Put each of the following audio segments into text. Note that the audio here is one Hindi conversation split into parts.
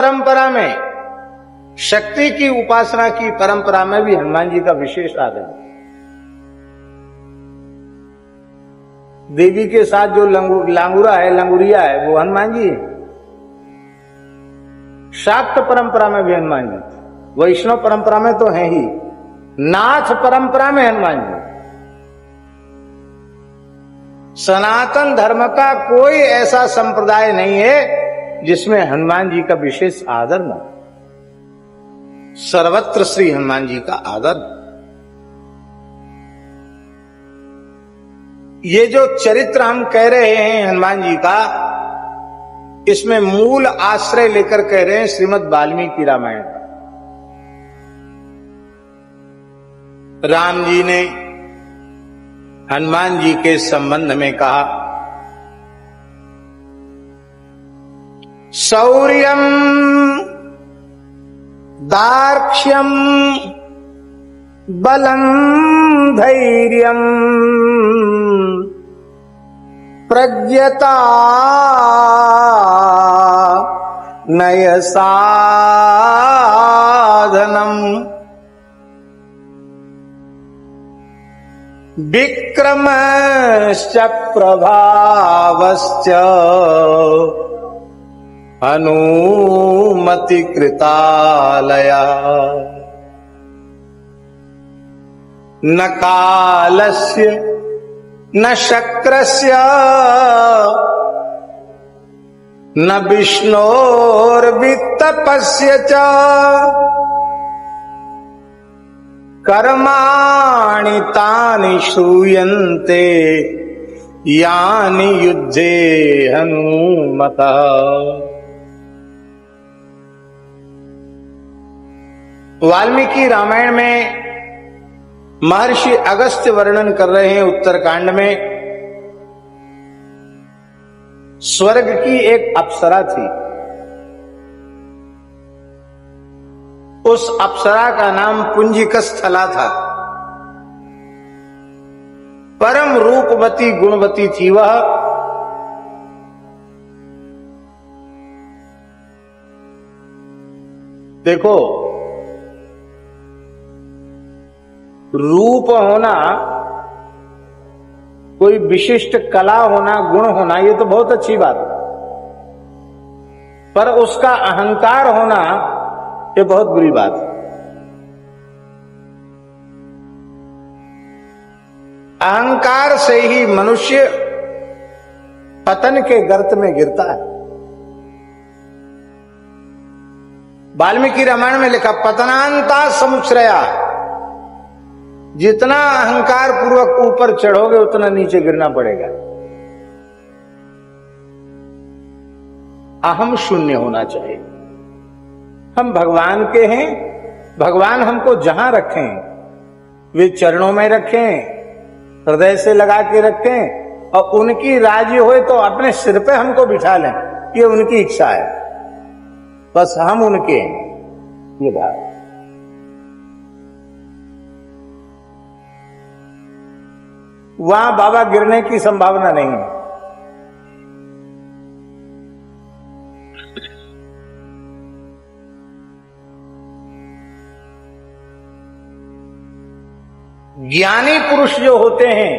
परंपरा में, शक्ति की उपासना की परंपरा में भी हनुमान जी का विशेष आदर है। देवी के साथ जो लांगुरा है, लंगुरिया है, वो हनुमान जी है। शाक्त परंपरा में भी हनुमान जी, वैष्णव परंपरा में तो है ही, नाथ परंपरा में हनुमान जी। सनातन धर्म का कोई ऐसा संप्रदाय नहीं है जिसमें हनुमान जी का विशेष आदर न, सर्वत्र श्री हनुमान जी का आदर। ये जो चरित्र हम कह रहे हैं हनुमान जी का, इसमें मूल आश्रय लेकर कह रहे हैं श्रीमद् वाल्मीकि रामायण का। राम जी ने हनुमान जी के संबंध में कहा, शौर्यम दार्क्ष्यम बलम धैर्यम प्रज्ञता नय साधनम विक्रमश्च प्रभावश्च हनुमति कृतालया न कालस्य न शक्रस्य न विष्णोर्वित्तपस्य च कर्माणि तानि श्रूयन्ते यानि युद्धे हनुमतः। वाल्मीकि रामायण में महर्षि अगस्त्य वर्णन कर रहे हैं उत्तरकांड में, स्वर्ग की एक अप्सरा थी। उस अप्सरा का नाम पुंजिकस्थला था। परम रूपवती गुणवती थी वह। देखो, रूप होना, कोई विशिष्ट कला होना, गुण होना, ये तो बहुत अच्छी बात है, पर उसका अहंकार होना ये बहुत बुरी बात है। अहंकार से ही मनुष्य पतन के गर्त में गिरता है। वाल्मीकि रामायण में लिखा, पतनांता समुश्रया, जितना अहंकार पूर्वक ऊपर चढ़ोगे उतना नीचे गिरना पड़ेगा। अहम शून्य होना चाहिए। हम भगवान के हैं, भगवान हमको जहां रखें, वे चरणों में रखें, हृदय से लगा के रखें, और उनकी राजी होए तो अपने सिर पे हमको बिठा लें, ये उनकी इच्छा है। बस हम उनके हैं, ये बात। वहां बाबा गिरने की संभावना नहीं है। ज्ञानी पुरुष जो होते हैं,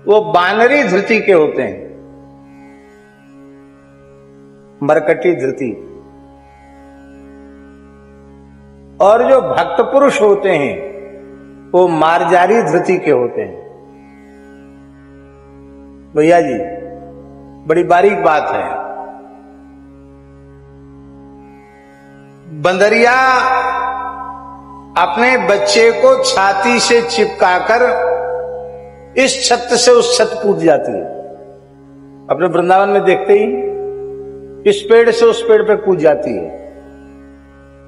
वो बानरी धृति के होते हैं, मरकटी धृति। और जो भक्त पुरुष होते हैं वो मार्जारी धृति के होते हैं। भैया जी, बड़ी बारीक बात है। बंदरिया अपने बच्चे को छाती से चिपकाकर इस छत से उस छत कूद जाती है। अपने वृंदावन में देखते ही इस पेड़ से उस पेड़ पे कूद जाती है,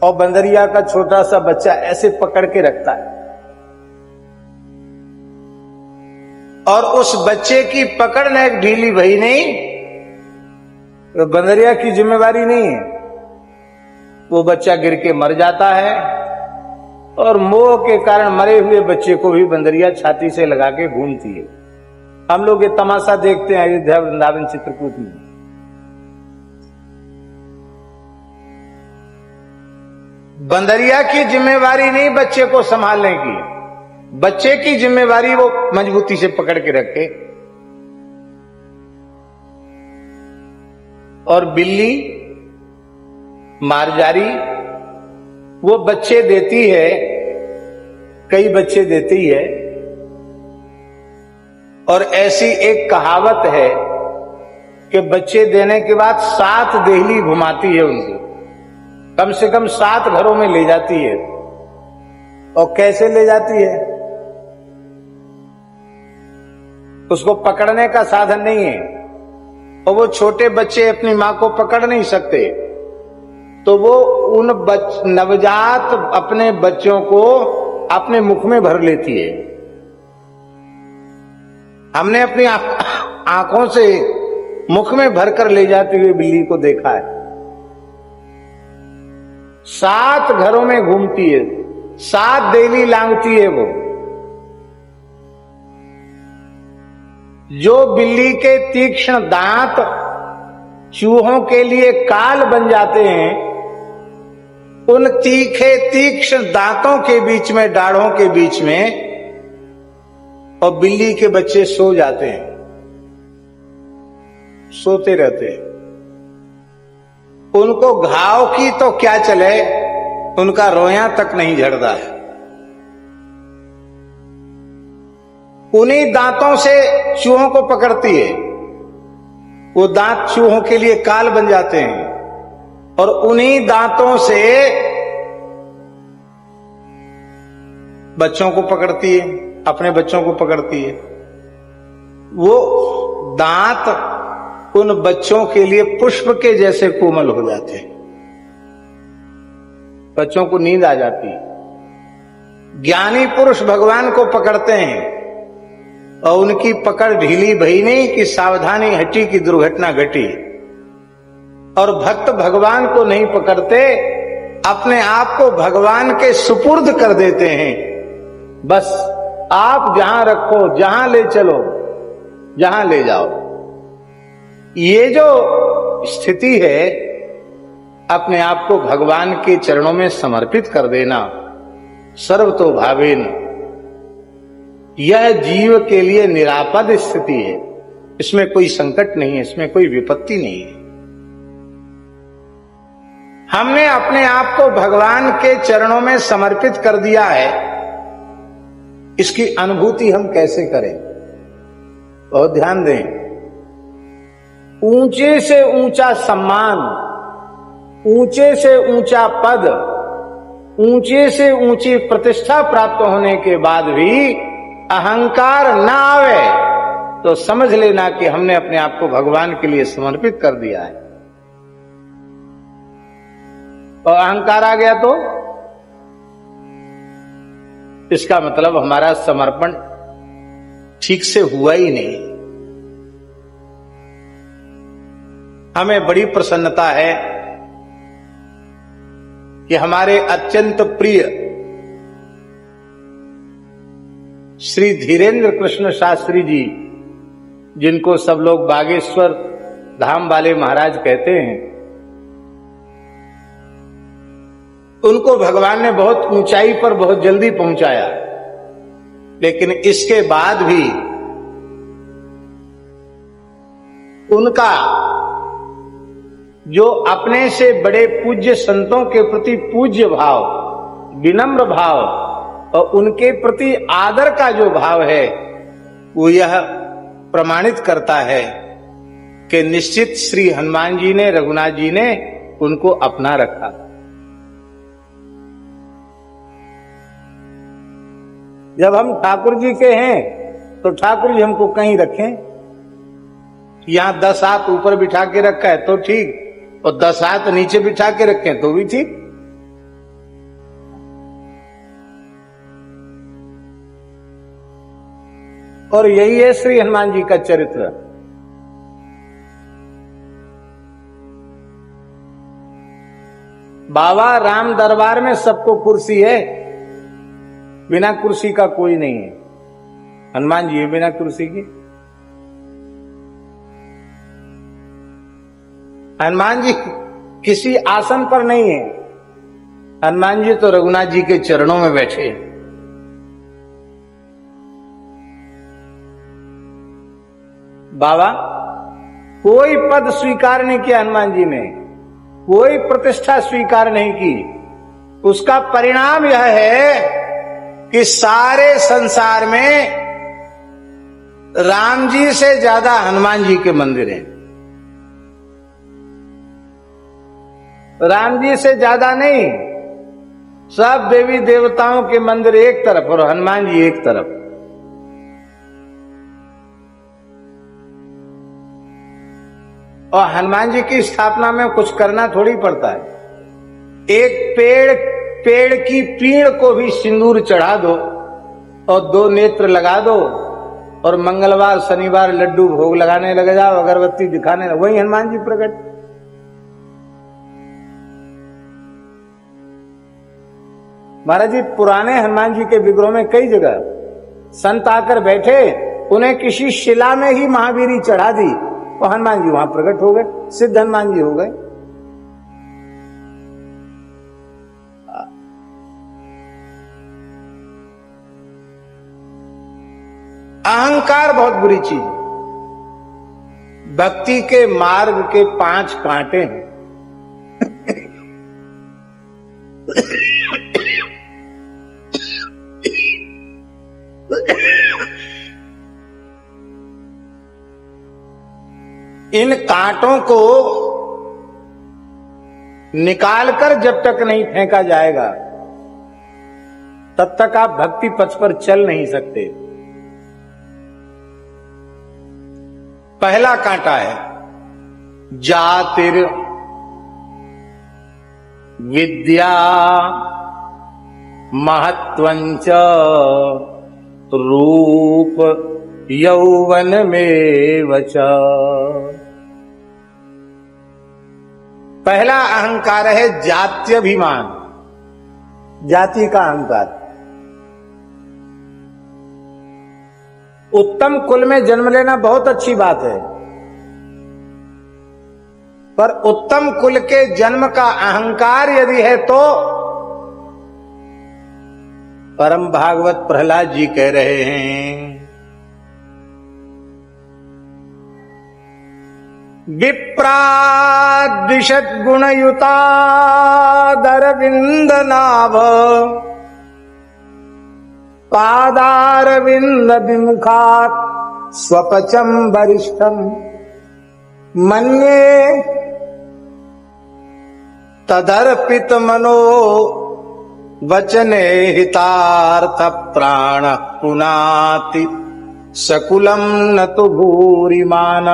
और बंदरिया का छोटा सा बच्चा ऐसे पकड़ के रखता है, और उस बच्चे की पकड़ न ढीली भई नहीं, तो बंदरिया की जिम्मेवारी नहीं है। वो बच्चा गिर के मर जाता है, और मोह के कारण मरे हुए बच्चे को भी बंदरिया छाती से लगा के घूमती है। हम लोग ये तमाशा देखते हैं अयोध्या वृंदावन चित्रकूट में। बंदरिया की जिम्मेवारी नहीं बच्चे को संभालने की, बच्चे की जिम्मेवारी वो मजबूती से पकड़ के रखे। और बिल्ली मारजारी वो बच्चे देती है, कई बच्चे देती है। और ऐसी एक कहावत है कि बच्चे देने के बाद 7 देहली घुमाती है उनको, कम से कम 7 घरों में ले जाती है। और कैसे ले जाती है? उसको पकड़ने का साधन नहीं है, और वो छोटे बच्चे अपनी मां को पकड़ नहीं सकते, तो वो उन नवजात अपने बच्चों को अपने मुख में भर लेती है। हमने अपनी आंखों से मुख में भरकर ले जाती हुई बिल्ली को देखा है। 7 घरों में घूमती है, 7 देहली लांघती है वो। जो बिल्ली के तीक्ष्ण दांत चूहों के लिए काल बन जाते हैं, उन तीखे तीक्ष्ण दांतों के बीच में, दाढ़ों के बीच में, और बिल्ली के बच्चे सो जाते हैं, सोते रहते हैं। उनको घाव की तो क्या चले, उनका रोया तक नहीं झड़ता है। उन्हीं दांतों से चूहों को पकड़ती है, वो दांत चूहों के लिए काल बन जाते हैं, और उन्हीं दांतों से बच्चों को पकड़ती है, अपने बच्चों को पकड़ती है। वो दांत उन बच्चों के लिए पुष्प के जैसे कोमल हो जाते हैं, बच्चों को नींद आ जाती है। ज्ञानी पुरुष भगवान को पकड़ते हैं, और उनकी पकड़ ढीली भई नहीं कि सावधानी हटी की दुर्घटना घटी। और भक्त भगवान को नहीं पकड़ते, अपने आप को भगवान के सुपुर्द कर देते हैं। बस आप जहां रखो, जहां ले चलो, जहां ले जाओ। ये जो स्थिति है, अपने आप को भगवान के चरणों में समर्पित कर देना, सर्वतो भावेन, यह जीव के लिए निरापद स्थिति है। इसमें कोई संकट नहीं है, इसमें कोई विपत्ति नहीं है। हमने अपने आप को भगवान के चरणों में समर्पित कर दिया है, इसकी अनुभूति हम कैसे करें? बहुत ध्यान दें। ऊंचे से ऊंचा सम्मान, ऊंचे से ऊंचा पद, ऊंचे से ऊंची प्रतिष्ठा प्राप्त होने के बाद भी अहंकार ना आवे, तो समझ लेना कि हमने अपने आप को भगवान के लिए समर्पित कर दिया है। और अहंकार आ गया तो इसका मतलब हमारा समर्पण ठीक से हुआ ही नहीं। हमें बड़ी प्रसन्नता है कि हमारे अत्यंत प्रिय श्री धीरेन्द्र कृष्ण शास्त्री जी, जिनको सब लोग बागेश्वर धाम वाले महाराज कहते हैं, उनको भगवान ने बहुत ऊंचाई पर बहुत जल्दी पहुंचाया। लेकिन इसके बाद भी उनका जो अपने से बड़े पूज्य संतों के प्रति पूज्य भाव, विनम्र भाव, और उनके प्रति आदर का जो भाव है, वो यह प्रमाणित करता है कि निश्चित श्री हनुमान जी ने, रघुनाथ जी ने उनको अपना रखा। जब हम ठाकुर जी के हैं तो ठाकुर जी हमको कहीं रखें। यहां 10 हाथ ऊपर बिठा के रखा है तो ठीक, और 10 हाथ नीचे बिठा के रखें तो भी ठीक। और यही है श्री हनुमान जी का चरित्र। बाबा राम दरबार में सबको कुर्सी है, बिना कुर्सी का कोई नहीं है। हनुमान जी है बिना कुर्सी की। हनुमान जी किसी आसन पर नहीं है, हनुमान जी तो रघुनाथ जी के चरणों में बैठे। बाबा कोई पद स्वीकार नहीं किया हनुमान जी ने, कोई प्रतिष्ठा स्वीकार नहीं की। उसका परिणाम यह है कि सारे संसार में राम जी से ज्यादा हनुमान जी के मंदिर हैं। राम जी से ज्यादा नहीं, सब देवी देवताओं के मंदिर एक तरफ और हनुमान जी एक तरफ। और हनुमान जी की स्थापना में कुछ करना थोड़ी पड़ता है। एक पेड़ की पीड़ को भी सिंदूर चढ़ा दो और 2 नेत्र लगा दो और मंगलवार शनिवार लड्डू भोग लगाने लग जाओ, अगरबत्ती दिखाने, वही हनुमान जी प्रकट। महाराज जी पुराने हनुमान जी के विग्रह में कई जगह संत आकर बैठे, उन्हें किसी शिला में ही महावीरी चढ़ा दी और हनुमान जी वहां प्रकट हो गए, सिद्ध हनुमान जी हो गए। अहंकार बहुत बुरी चीज है। भक्ति के मार्ग के 5 कांटे हैं। इन कांटों को निकालकर जब तक नहीं फेंका जाएगा तब तक आप भक्ति पथ पर चल नहीं सकते। पहला कांटा है जातिर विद्या महत्वंच रूप यौवन में वच। पहला अहंकार है जात्यभिमान, जाति का अहंकार। उत्तम कुल में जन्म लेना बहुत अच्छी बात है, पर उत्तम कुल के जन्म का अहंकार यदि है तो परम भागवत प्रहलाद जी कह रहे हैं विप्राद्विषद गुणयुता दरविंद नाभ पादारविंद विमुखात् स्वपचम वरिष्ठम मन्ये तदर्पित मनो वचने हितार्थ प्राण पुनाति सकुलम न तो भूरिमान।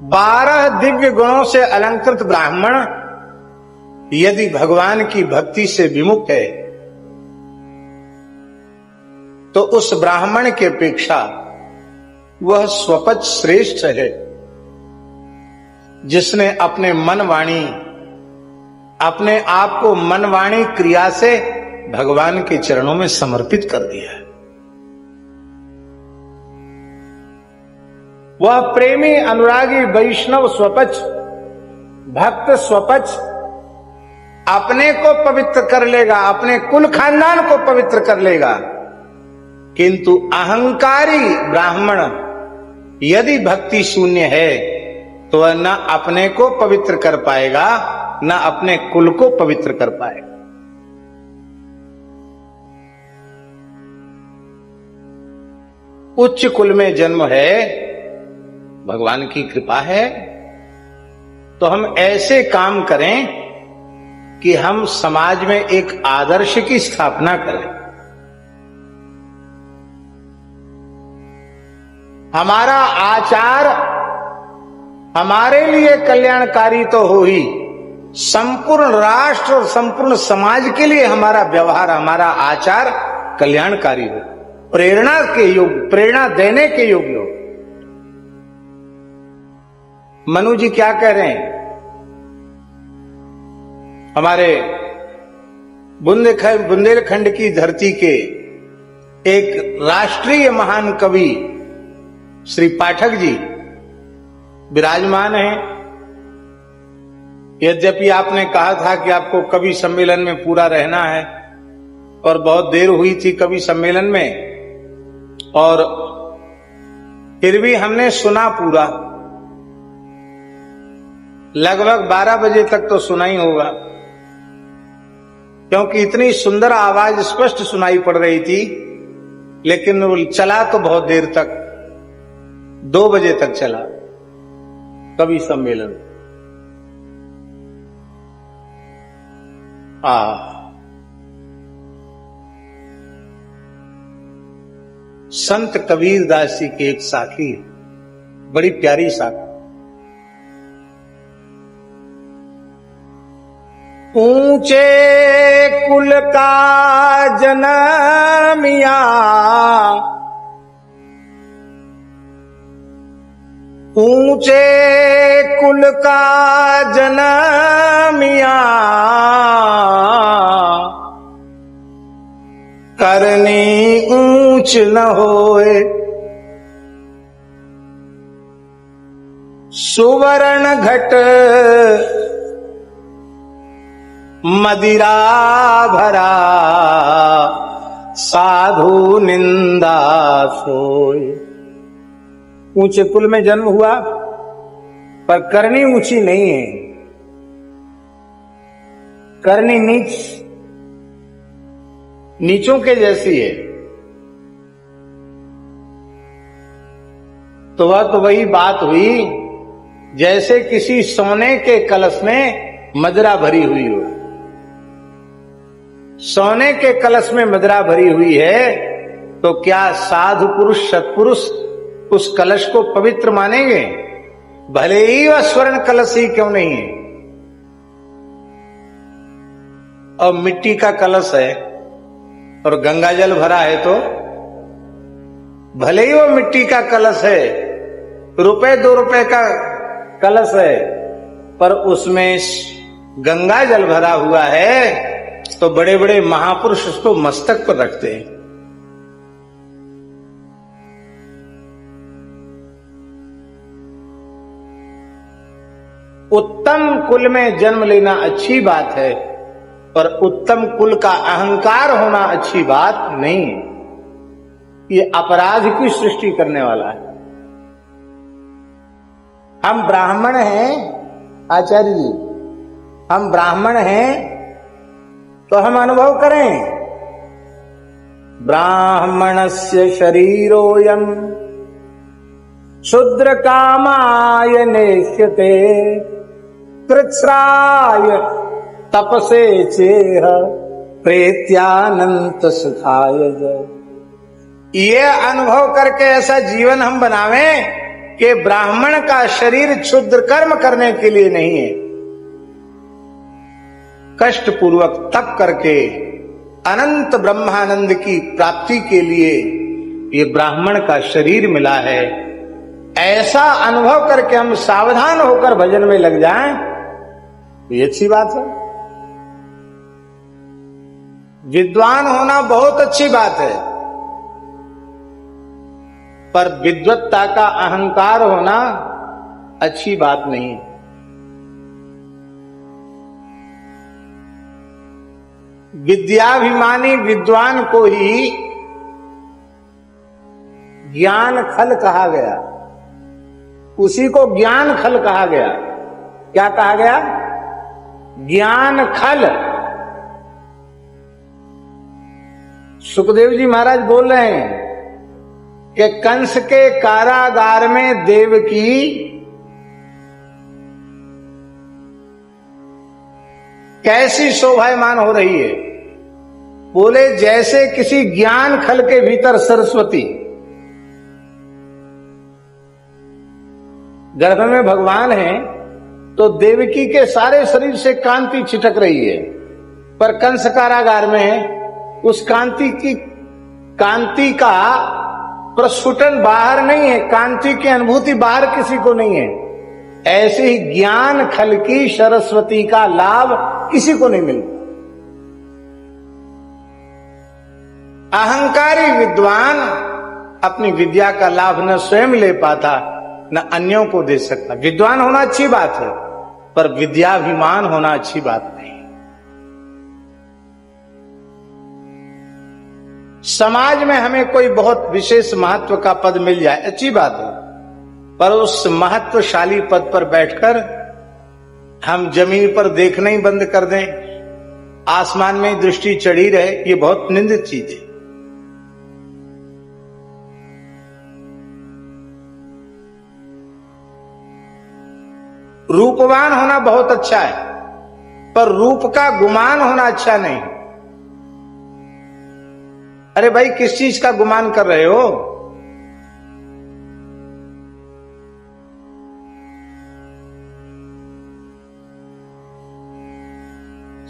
12 दिव्य गुणों से अलंकृत ब्राह्मण यदि भगवान की भक्ति से विमुख है तो उस ब्राह्मण की अपेक्षा वह स्वपच श्रेष्ठ है, जिसने अपने मन वाणी, अपने आप को मन वाणी क्रिया से भगवान के चरणों में समर्पित कर दिया है। वह प्रेमी अनुरागी वैष्णव स्वपच भक्त स्वपच अपने को पवित्र कर लेगा, अपने कुल खानदान को पवित्र कर लेगा, किंतु अहंकारी ब्राह्मण यदि भक्ति शून्य है तो वह न अपने को पवित्र कर पाएगा न अपने कुल को पवित्र कर पाएगा। उच्च कुल में जन्म है, भगवान की कृपा है, तो हम ऐसे काम करें कि हम समाज में एक आदर्श की स्थापना करें। हमारा आचार हमारे लिए कल्याणकारी तो हो ही, संपूर्ण राष्ट्र और संपूर्ण समाज के लिए हमारा व्यवहार, हमारा आचार कल्याणकारी हो, प्रेरणा के योग्य, प्रेरणा देने के योग्य हो। मनु जी क्या कह रहे हैं? हमारे बुंदेलखंड की धरती के एक राष्ट्रीय महान कवि श्री पाठक जी विराजमान हैं। यद्यपि आपने कहा था कि आपको कवि सम्मेलन में पूरा रहना है, और बहुत देर हुई थी कवि सम्मेलन में, और फिर भी हमने सुना पूरा। लगभग 12 बजे तक तो सुना ही होगा, क्योंकि इतनी सुंदर आवाज स्पष्ट सुनाई पड़ रही थी। लेकिन वो चला तो बहुत देर तक, 2 बजे तक चला कवि सम्मेलन। संत कबीर दास जी की एक साखी है, बड़ी प्यारी साखी। ऊंचे कुल का जनमिया, ऊंचे कुल का जनमिया, करनी ऊंच न होए, सुवर्ण घट मदिरा भरा, साधु निंदा सोए। ऊंचे कुल में जन्म हुआ, पर करनी ऊंची नहीं है, करनी नीचों के जैसी है। तो वह तो वही बात हुई जैसे किसी सोने के कलश में मदिरा भरी हुई हो। सोने के कलश में मदिरा भरी हुई है, तो क्या साधु पुरुष सत्पुरुष उस कलश को पवित्र मानेंगे? भले ही वह स्वर्ण कलश ही क्यों नहीं है, और मिट्टी का कलश है और गंगा जल भरा है, तो भले ही वो मिट्टी का कलश है, ₹2 का कलश है, पर उसमें गंगा जल भरा हुआ है, तो बड़े बड़े महापुरुष उसको मस्तक पर रखते हैं। उत्तम कुल में जन्म लेना अच्छी बात है, पर उत्तम कुल का अहंकार होना अच्छी बात नहीं। ये अपराध की सृष्टि करने वाला है। हम ब्राह्मण हैं आचार्य जी, हम ब्राह्मण हैं तो हम अनुभव करें। ब्राह्मणस्य शरीरोयम शूद्र कामाय नेष्यते, कृच्छ्राय तपसे चेह प्रेत्यानंत सुखाय जय। ये अनुभव करके ऐसा जीवन हम बनावें कि ब्राह्मण का शरीर क्षुद्र कर्म करने के लिए नहीं है, कष्ट पूर्वक तप करके अनंत ब्रह्मानंद की प्राप्ति के लिए ये ब्राह्मण का शरीर मिला है। ऐसा अनुभव करके हम सावधान होकर भजन में लग जाएं, ये अच्छी बात है। विद्वान होना बहुत अच्छी बात है, पर विद्वत्ता का अहंकार होना अच्छी बात नहीं। विद्याभिमानी विद्वान को ही ज्ञान खल कहा गया, उसी को ज्ञान खल कहा गया। क्या कहा गया? ज्ञान खल। सुखदेव जी महाराज बोल रहे हैं कि कंस के कारागार में देवकी कैसी शोभायमान हो रही है। बोले जैसे किसी ज्ञान खल के भीतर सरस्वती, गर्भ में भगवान है तो देवकी के सारे शरीर से कांति छिटक रही है, पर कंस कारागार में उस कांति का प्रस्फुटन बाहर नहीं है, कांति की अनुभूति बाहर किसी को नहीं है। ऐसे ही ज्ञान खल की सरस्वती का लाभ किसी को नहीं मिलता। अहंकारी विद्वान अपनी विद्या का लाभ न स्वयं ले पाता, न अन्यों को दे सकता। विद्वान होना अच्छी बात है, पर विद्याभिमान होना अच्छी बात नहीं। समाज में हमें कोई बहुत विशेष महत्व का पद मिल जाए, अच्छी बात है, पर उस महत्वशाली पद पर बैठकर हम जमीन पर देखना ही बंद कर दें, आसमान में दृष्टि चढ़ी रहे, ये बहुत निंदित चीज है। रूपवान होना बहुत अच्छा है, पर रूप का गुमान होना अच्छा नहीं। अरे भाई, किस चीज का गुमान कर रहे हो?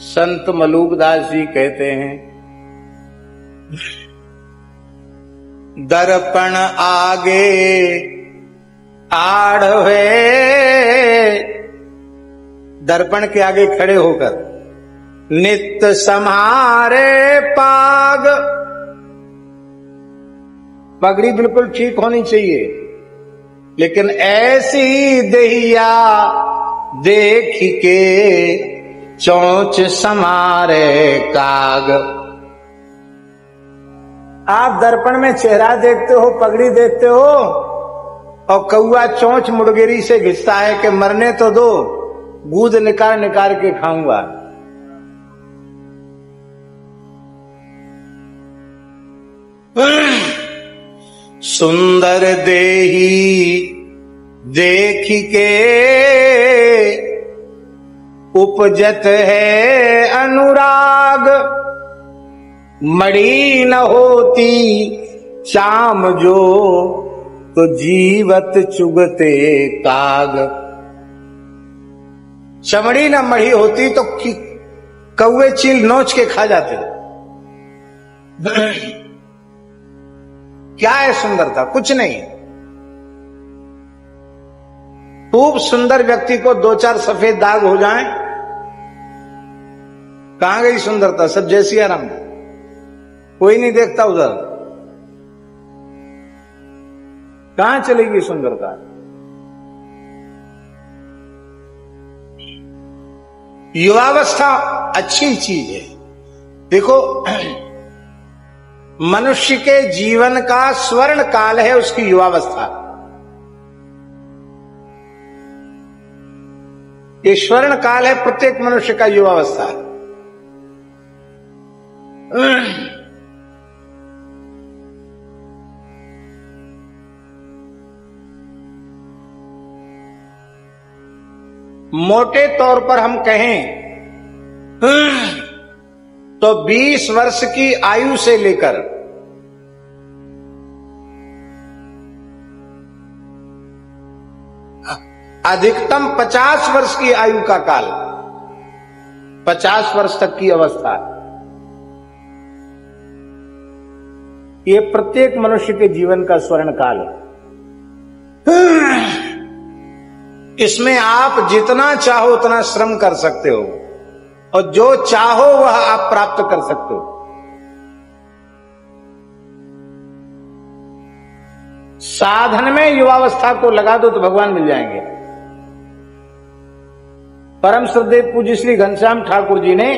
संत मलूकदास जी कहते हैं, दर्पण आगे आढ़वे, दर्पण के आगे खड़े होकर नित्य सम्हारे पाग। पगड़ी बिल्कुल ठीक होनी चाहिए, लेकिन ऐसी देहिया देख के चोंच समारे काग। आप दर्पण में चेहरा देखते हो, पगड़ी देखते हो, और कौआ चोंच मुड़गेरी से घिसता है कि मरने तो दो, गूद निकाल निकाल के खाऊंगा। सुंदर देही देख के उपजत है अनुराग, मड़ी न होती चाम जो तो जीवत चुगते काग। चमड़ी न मड़ी होती तो कौवे चील नोच के खा जाते। क्या है सुंदरता? कुछ नहीं। खूब सुंदर व्यक्ति को दो चार सफेद दाग हो जाएं, कहां गई सुंदरता? सब जैसी आराम, कोई नहीं देखता उधर, कहां चलेगी सुंदरता? युवावस्था अच्छी चीज है। देखो, मनुष्य के जीवन का स्वर्ण काल है उसकी युवावस्था। ये स्वर्ण काल है प्रत्येक मनुष्य का, युवावस्था। मोटे तौर पर हम कहें तो 20 वर्ष की आयु से लेकर अधिकतम 50 वर्ष की आयु का काल, 50 वर्ष तक की अवस्था, ये प्रत्येक मनुष्य के जीवन का स्वर्ण काल है। इसमें आप जितना चाहो उतना श्रम कर सकते हो, और जो चाहो वह आप प्राप्त कर सकते हो। साधन में युवावस्था को लगा दो तो भगवान मिल जाएंगे। परम श्रद्धेय पूज्य श्री घनश्याम ठाकुर जी ने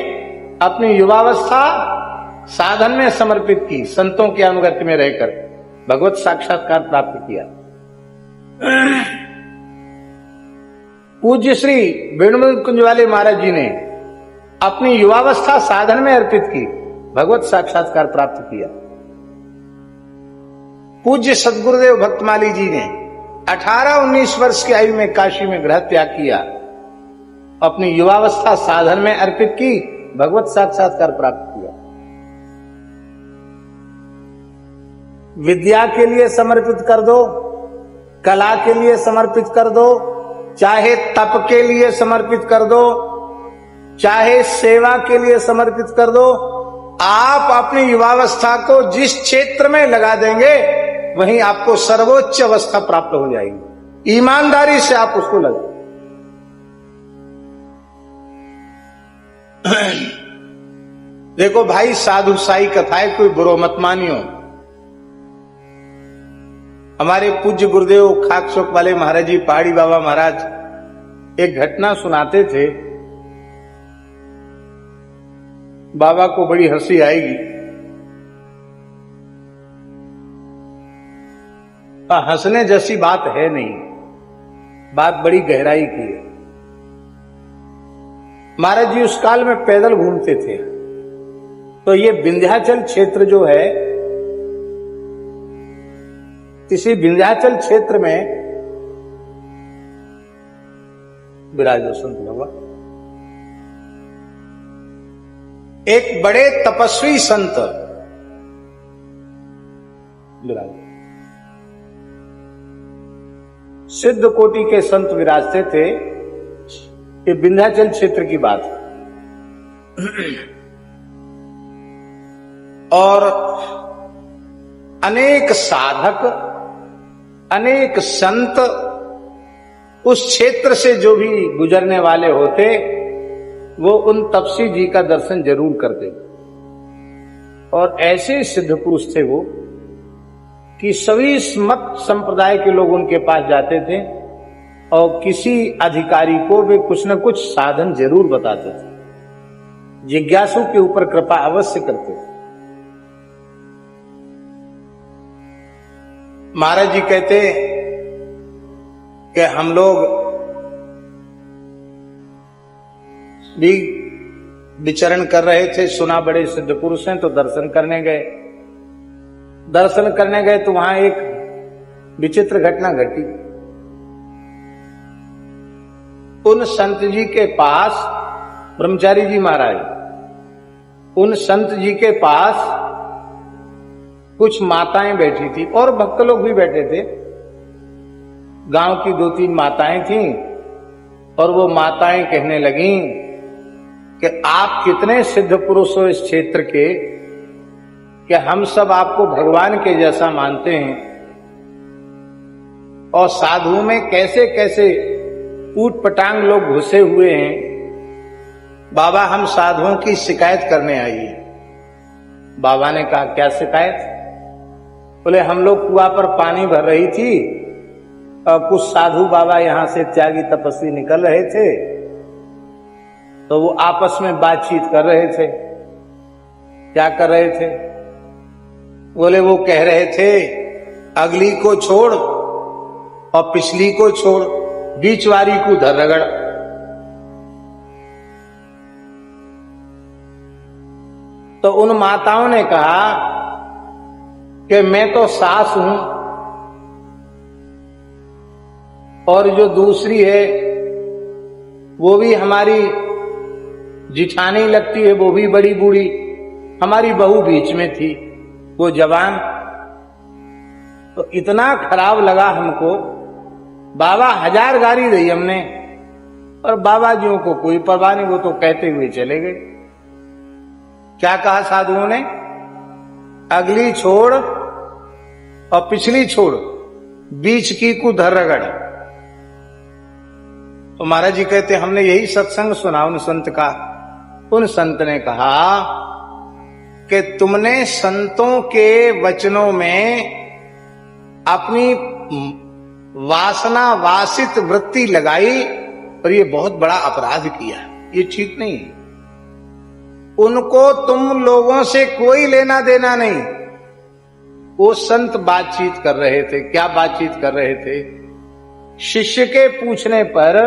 अपनी युवावस्था साधन में समर्पित की, संतों के अनुगत्य में रहकर भगवत साक्षात्कार प्राप्त किया। पूज्य श्री वेणुमल कुंजवाले महाराज जी ने अपनी युवावस्था साधन में अर्पित की, भगवत साक्षात्कार प्राप्त किया। पूज्य सद्गुरुदेव भक्तमाली जी ने 18-19 वर्ष की आयु में काशी में गृह त्याग किया, अपनी युवावस्था साधन में अर्पित की, भगवत साक्षात्कार प्राप्त किया। विद्या के लिए समर्पित कर दो, कला के लिए समर्पित कर दो, चाहे तप के लिए समर्पित कर दो, चाहे सेवा के लिए समर्पित कर दो। आप अपनी युवावस्था को जिस क्षेत्र में लगा देंगे वहीं आपको सर्वोच्च अवस्था प्राप्त हो जाएगी। ईमानदारी से आप उसको लगा। देखो भाई, साधु साई कथाएं कोई बुरो मत मानियो। हमारे पूज्य गुरुदेव खाक शोक वाले महाराज जी पहाड़ी बाबा महाराज एक घटना सुनाते थे। बाबा को बड़ी हंसी आएगी। हंसने जैसी बात है नहीं, बात बड़ी गहराई की है। महाराज जी उस काल में पैदल घूमते थे, तो ये विंध्याचल क्षेत्र जो है, इसी विंध्याचल क्षेत्र में विराजो संत बाबा, एक बड़े तपस्वी संत विराज, सिद्ध कोटि के संत विराजते थे। ये विंध्याचल क्षेत्र की बात है। और अनेक साधक, अनेक संत उस क्षेत्र से जो भी गुजरने वाले होते, वो उन तपसी जी का दर्शन जरूर करते। और ऐसे सिद्ध पुरुष थे वो कि सभी मत संप्रदाय के लोग उनके पास जाते थे और किसी अधिकारी को वे कुछ न कुछ साधन जरूर बताते थे। जिज्ञासु के ऊपर कृपा अवश्य करते थे। महाराज जी कहते कि हम लोग भी विचरण कर रहे थे, सुना बड़े सिद्ध पुरुष हैं, तो दर्शन करने गए। दर्शन करने गए तो वहां एक विचित्र घटना घटी। उन संत जी के पास, ब्रह्मचारी जी महाराज, उन संत जी के पास कुछ माताएं बैठी थी और भक्त लोग भी बैठे थे। गांव की 2-3 माताएं थीं और वो माताएं कहने लगीं कि आप कितने सिद्ध पुरुष हो इस क्षेत्र के, कि हम सब आपको भगवान के जैसा मानते हैं, और साधुओं में कैसे कैसे ऊट पटांग लोग घुसे हुए हैं। बाबा हम साधुओं की शिकायत करने आई है। बाबा ने कहा क्या शिकायत? बोले हम लोग कुआं पर पानी भर रही थी और कुछ साधु बाबा यहां से त्यागी तपस्वी निकल रहे थे, तो वो आपस में बातचीत कर रहे थे। क्या कर रहे थे? बोले वो कह रहे थे अगली को छोड़ और पिछली को छोड़, बीच वाली को धर रगड़। तो उन माताओं ने कहा कि मैं तो सास हूं और जो दूसरी है वो भी हमारी जिठानी लगती है, वो भी बड़ी बूढ़ी, हमारी बहू बीच में थी, वो जवान। तो इतना खराब लगा हमको। बाबा 1000 गाली दी हमने, और बाबा जियों को कोई परवाह नहीं, वो तो कहते हुए चले गए। क्या कहा साधुओं ने? अगली छोड़ और पिछली छोड़, बीच की को धर रगड़। तो महाराज जी कहते हमने यही सत्संग सुना उन संत का। उन संत ने कहा कि तुमने संतों के वचनों में अपनी वासना वासित वृत्ति लगाई और ये बहुत बड़ा अपराध किया। ये ठीक नहीं। उनको तुम लोगों से कोई लेना देना नहीं। वो संत बातचीत कर रहे थे। क्या बातचीत कर रहे थे? शिष्य के पूछने पर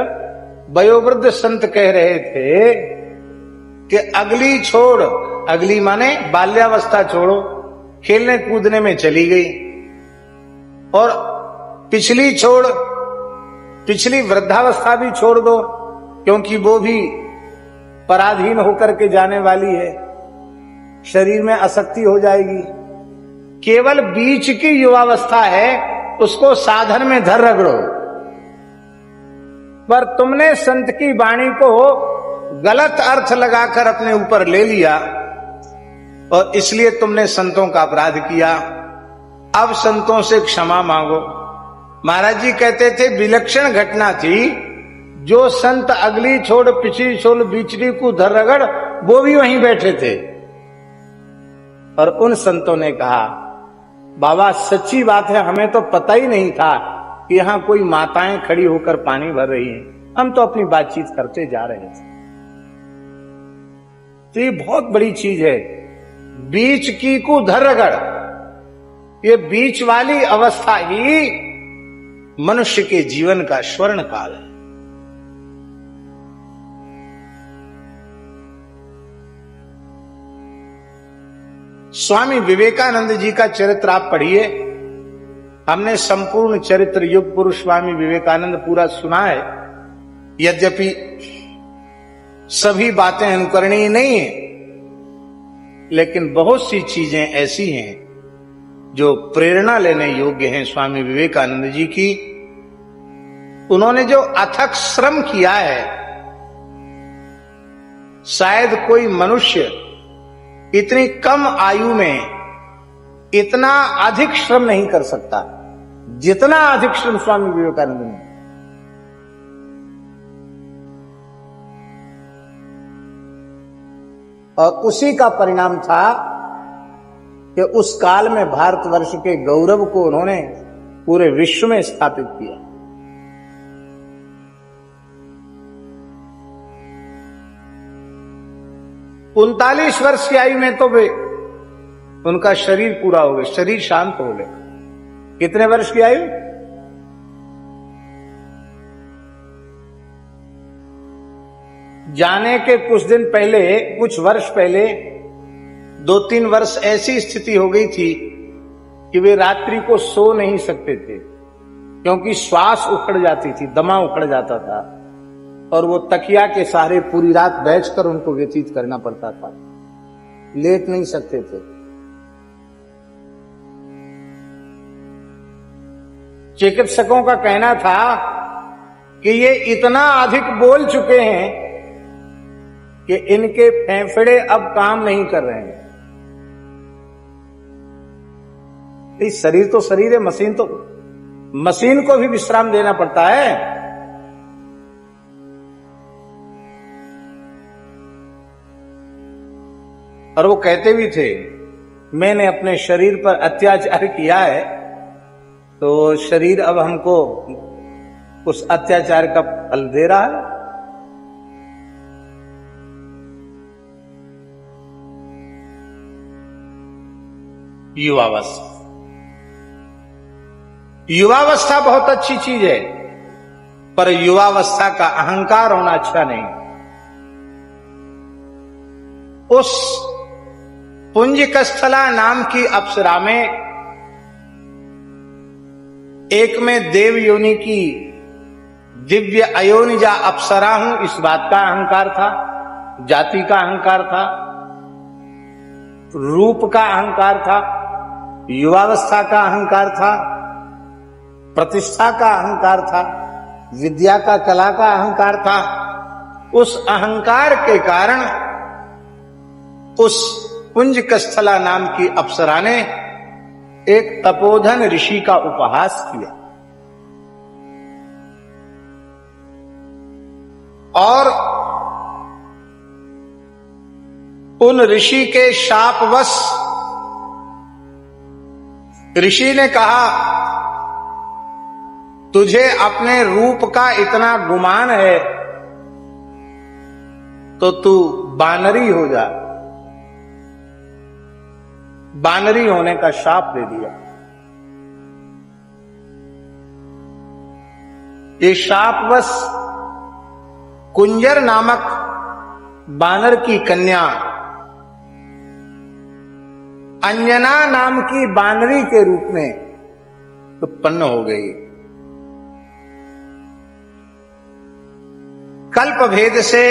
वयोवृद्ध संत कह रहे थे कि अगली छोड़, अगली माने बाल्यावस्था छोड़ो, खेलने कूदने में चली गई, और पिछली छोड़, पिछली वृद्धावस्था भी छोड़ दो, क्योंकि वो भी पराधीन होकर के जाने वाली है, शरीर में आसक्ति हो जाएगी। केवल बीच की युवावस्था है, उसको साधन में धर रगड़ो। पर तुमने संत की वाणी को गलत अर्थ लगाकर अपने ऊपर ले लिया और इसलिए तुमने संतों का अपराध किया। अब संतों से क्षमा मांगो। महाराज जी कहते थे विलक्षण घटना थी। जो संत अगली छोड़ पिछली छोड़ बीचली को धर रगड़, वो भी वहीं बैठे थे। और उन संतों ने कहा बाबा सच्ची बात है, हमें तो पता ही नहीं था कि यहां कोई माताएं खड़ी होकर पानी भर रही हैं। हम तो अपनी बातचीत करते जा रहे थे। तो ये बहुत बड़ी चीज है। बीच की को धर रगड़, ये बीच वाली अवस्था ही मनुष्य के जीवन का स्वर्ण काल है। स्वामी विवेकानंद जी का चरित्र आप पढ़िए। हमने संपूर्ण चरित्र युग पुरुष स्वामी विवेकानंद पूरा सुना है, यद्यपि सभी बातें अनुकरणीय नहीं है, लेकिन बहुत सी चीजें ऐसी हैं जो प्रेरणा लेने योग्य हैं स्वामी विवेकानंद जी की। उन्होंने जो अथक श्रम किया है, शायद कोई मनुष्य इतनी कम आयु में इतना अधिक श्रम नहीं कर सकता जितना अधिक श्रम स्वामी विवेकानंद ने। और उसी का परिणाम था कि उस काल में भारतवर्ष के गौरव को उन्होंने पूरे विश्व में स्थापित किया। उनतालीस वर्ष की आयु में तो वे उनका शरीर पूरा हो गया, शरीर शांत हो गया। कितने वर्ष की आयु? जाने के कुछ दिन पहले, कुछ वर्ष पहले 2-3 वर्ष ऐसी स्थिति हो गई थी कि वे रात्रि को सो नहीं सकते थे, क्योंकि श्वास उखड़ जाती थी, दमा उखड़ जाता था, और वो तकिया के सहारे पूरी रात बैठकर उनको व्यतीत करना पड़ता था, लेट नहीं सकते थे। चिकित्सकों का कहना था कि ये इतना अधिक बोल चुके हैं कि इनके फेफड़े अब काम नहीं कर रहे हैं। इस शरीर तो शरीर है, मशीन को भी विश्राम देना पड़ता है। और वो कहते भी थे, मैंने अपने शरीर पर अत्याचार किया है, तो शरीर अब हमको उस अत्याचार का फल दे रहा है। युवावस्था बहुत अच्छी चीज है, पर युवावस्था का अहंकार होना अच्छा नहीं। उस पुंजकस्थला नाम की अप्सरा में एक में देव योनि की दिव्य अयोनिजा अप्सरा हूं, इस बात का अहंकार था, जाति का अहंकार था, रूप का अहंकार था, युवावस्था का अहंकार था, प्रतिष्ठा का अहंकार था, विद्या का, कला का अहंकार था। उस अहंकार के कारण उस पुंजकस्थला नाम की अप्सरा ने एक तपोधन ऋषि का उपहास किया और उन ऋषि के शापवश ऋषि ने कहा, तुझे अपने रूप का इतना गुमान है तो तू बानरी हो जा। बानरी होने का शाप दे दिया। ये शापवश कुंजर नामक बानर की कन्या अंजना नाम की बानरी के रूप में उत्पन्न हो गई। कल्प भेद से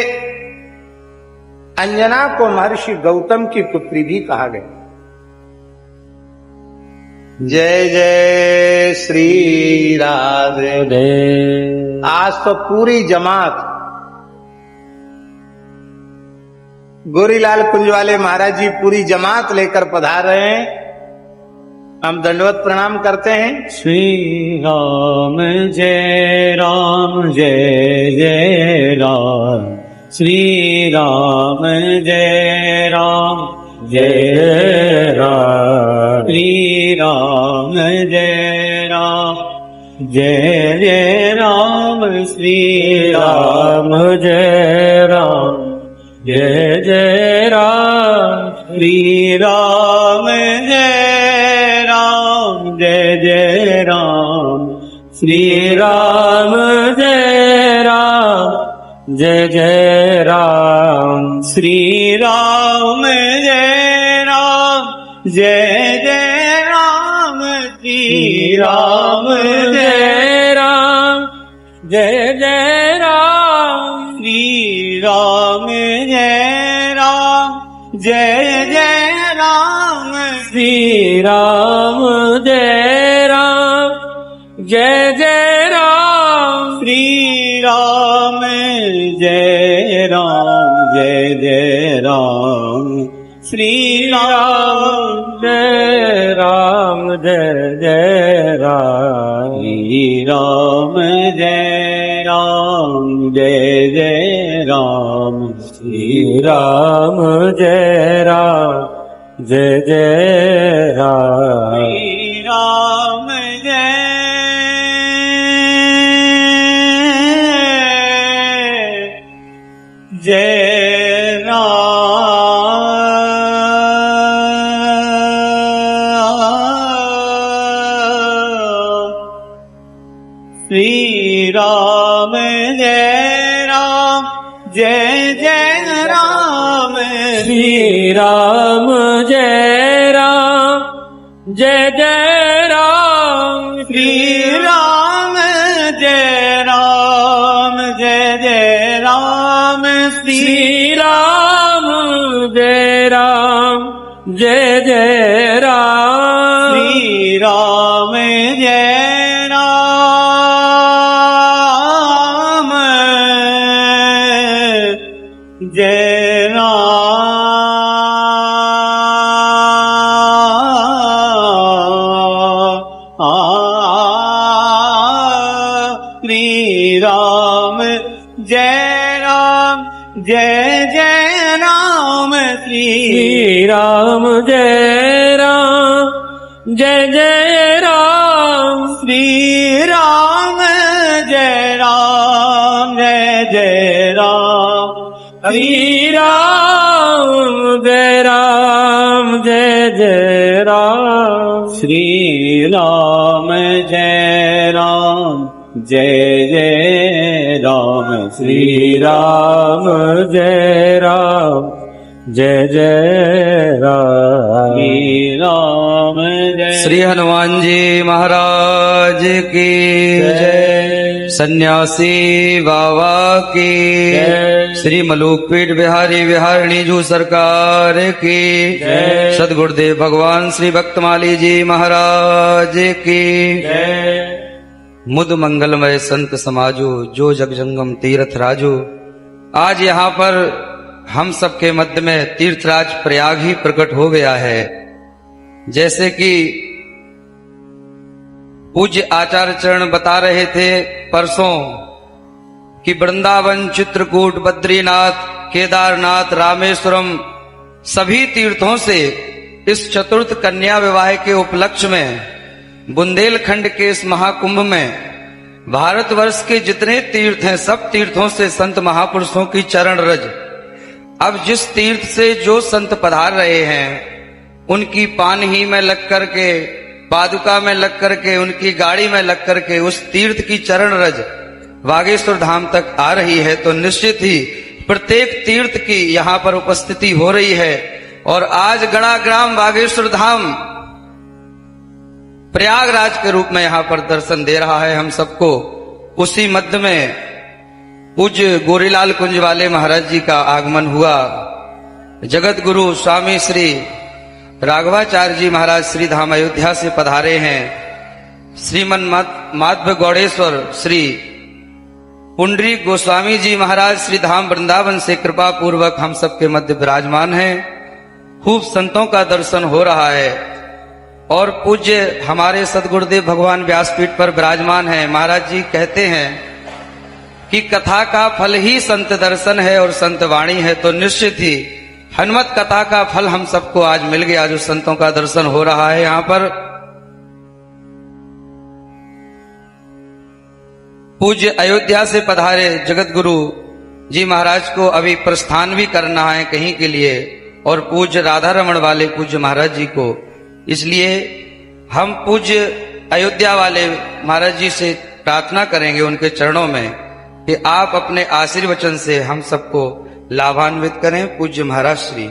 अंजना को महर्षि गौतम की पुत्री भी कहा गया। जय जय श्री राधे। आज तो पूरी जमात गोरीलाल कुंज वाले महाराज जी पूरी जमात लेकर पधार रहे हैं। हम दंडवत प्रणाम करते हैं। श्री राम जय जय राम, श्री राम जय राम जय राम श्री राम जय राम जय जय राम श्री राम जय राम जय जय राम श्री राम जय राम जय जय राम श्री राम जय राम जय जय राम श्री राम जय राम जय जय राम श्री राम जय राम जय जय राम श्री राम जय राम जय जय राम श्री राम जय राम जय जय राम श्री राम जय राम जय जय राम श्री राम जय राम जय जय राम श्री राम जय राम जय जय राम श्री राम जय राम जय जय राम श्री राम जय श्री राम जय राम जय जय राम श्री राम जय राम जय जय राम श्री राम जय राम जय जय राम श्री राम जय राम जय जय राम श्री राम जय राम जय श्री राम जय राम जय जय राम श्री राम जय राम जय जय राम श्री राम जय राम जय जय राम श्री राम जय राम जय जय राम श्री राम जय राम जय जय राम श्री राम जय राम जय जय राम श्री राम जय श्री हनुमान जी महाराज की जय, सन्यासी बाबा की जय, श्री मलुकपीठ बिहारी बिहारिणी जू सरकार की जय, सदगुरुदेव भगवान श्री भक्तमाली जी महाराज की जय। मुद मंगलमय संत समाजो जो जगजंगम तीर्थ राजो। आज यहाँ पर हम सबके मध्य में तीर्थराज प्रयाग ही प्रकट हो गया है। जैसे कि पूज्य आचार्य चरण बता रहे थे परसों कि वृंदावन, चित्रकूट, बद्रीनाथ, केदारनाथ, रामेश्वरम सभी तीर्थों से इस चतुर्थ कन्या विवाह के उपलक्ष्य में बुंदेलखंड के इस महाकुंभ में भारतवर्ष के जितने तीर्थ हैं सब तीर्थों से संत महापुरुषों की चरण रज। अब जिस तीर्थ से जो संत पधार रहे हैं उनकी पानही में लग करके, पादुका में लग करके, उनकी गाड़ी में लग करके उस तीर्थ की चरण रज बागेश्वर धाम तक आ रही है, तो निश्चित ही प्रत्येक तीर्थ की यहाँ पर उपस्थिति हो रही है। और आज गणा ग्राम बागेश्वर धाम प्रयागराज के रूप में यहाँ पर दर्शन दे रहा है हम सबको। उसी मध्य में पूज्य गोरीलाल कुंज वाले महाराज जी का आगमन हुआ। जगत गुरु स्वामी श्री राघवाचार्य जी महाराज श्री धाम अयोध्या से पधारे हैं। श्रीमन माधव गौड़ेश्वर श्री पुंडरी गोस्वामी जी महाराज श्री धाम वृंदावन से कृपा पूर्वक हम सबके मध्य विराजमान हैं। खूब संतों का दर्शन हो रहा है और पूज्य हमारे सदगुरुदेव भगवान व्यासपीठ पर विराजमान हैं। महाराज जी कहते हैं कि कथा का फल ही संत दर्शन है और संत वाणी है, तो निश्चित ही हनुमत कथा का फल हम सबको आज मिल गया, जो संतों का दर्शन हो रहा है यहाँ पर। पूज्य अयोध्या से पधारे जगत गुरु जी महाराज को अभी प्रस्थान भी करना है कहीं के लिए, और पूज्य राधा रमण वाले पूज्य महाराज जी को, इसलिए हम पूज्य अयोध्या वाले महाराज जी से प्रार्थना करेंगे उनके चरणों में कि आप अपने आशीर्वचन से हम सबको लाभान्वित करें। पूज्य महाराज श्री।